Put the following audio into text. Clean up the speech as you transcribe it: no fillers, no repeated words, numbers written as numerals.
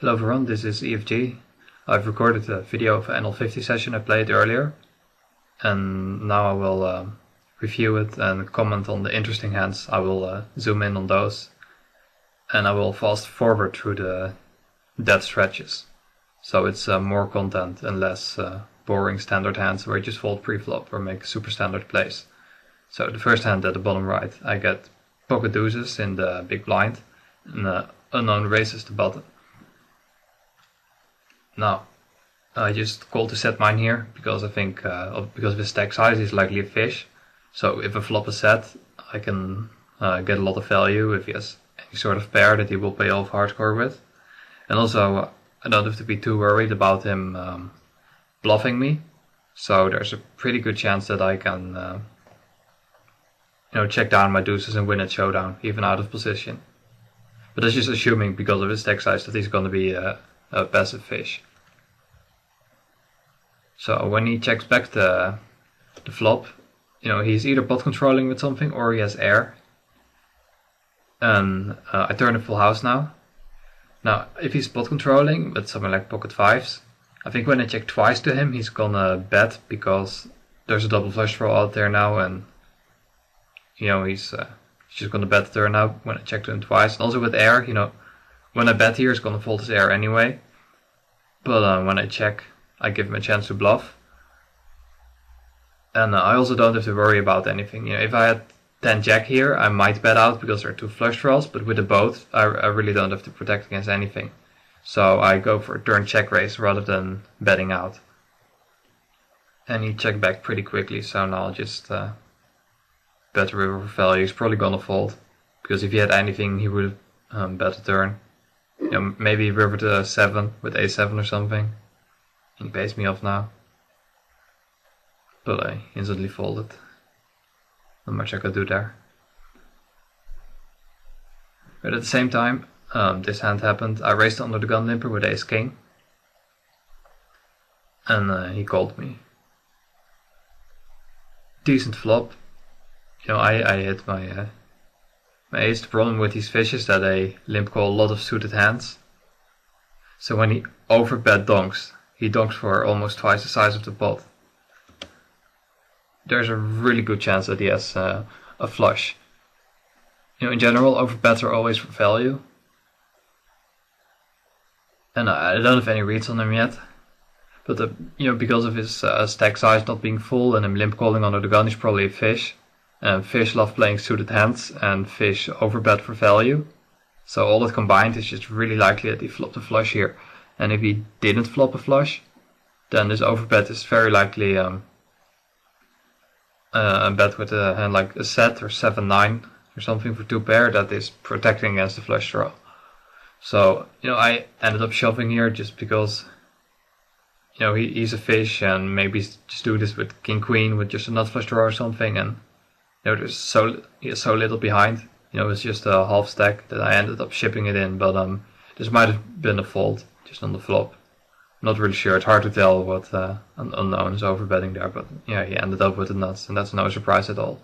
Hello everyone, this is EFG. I've recorded a video of an NL50 session I played earlier, and now I will review it and comment on the interesting hands. I will zoom in on those, and I will fast forward through the dead stretches. So it's more content and less boring standard hands where you just fold pre-flop or make super standard plays. So the first hand at the bottom right, I get pocket deuces in the big blind, and unknown raises the button. Now, I just call to set mine here because I think because of his stack size he's likely a fish. So if a flop is set, I can get a lot of value if he has any sort of pair that he will pay off hardcore with. And also I don't have to be too worried about him bluffing me. So there's a pretty good chance that I can check down my deuces and win at showdown, even out of position. But that's just assuming because of his stack size that he's going to be a passive fish. So when he checks back the flop, he's either pot controlling with something or he has air. And I turn a full house now. Now, if he's pot controlling with something like pocket fives, I think when I check twice to him, he's gonna bet because there's a double flush draw out there now, and he's just gonna bet the turn out when I check to him twice. And also with air, when I bet here, he's gonna fold his air anyway. But when I check, I give him a chance to bluff. And I also don't have to worry about anything. If I had 10 jack here, I might bet out because there are two flush draws, but with a boat, I really don't have to protect against anything. So I go for a turn check raise rather than betting out. And he checked back pretty quickly, so now I'll just bet the river for value. He's probably gonna fold, because if he had anything, he would have bet a turn. Maybe river to 7 with a7 or something. He pays me off now. But I instantly folded. Not much I could do there. But at the same time, this hand happened. I raised under the gun limper with ace king. And he called me. Decent flop. I hit my ace. The problem with these fish is that they limp call a lot of suited hands. So when he overbet donks, he donks for almost twice the size of the pot. There's a really good chance that he has a flush. In general, overbets are always for value. And I don't have any reads on him yet. But because of his stack size not being full and him limp calling under the gun, he's probably a fish. And fish love playing suited hands, and fish overbet for value. So all that combined is just really likely that he flopped a flush here. And if he didn't flop a flush, then this overbet is very likely a bet with a hand like a set or 7-9 or something for two pair that is protecting against the flush draw. So I ended up shoving here just because he's a fish, and maybe just do this with king queen with just a nut flush draw or something, and he has so little behind. It's just a half stack that I ended up shipping it in, but this might have been a fold just on the flop. I'm not really sure. It's hard to tell what unknown is overbetting there, but yeah, he ended up with the nuts, and that's no surprise at all.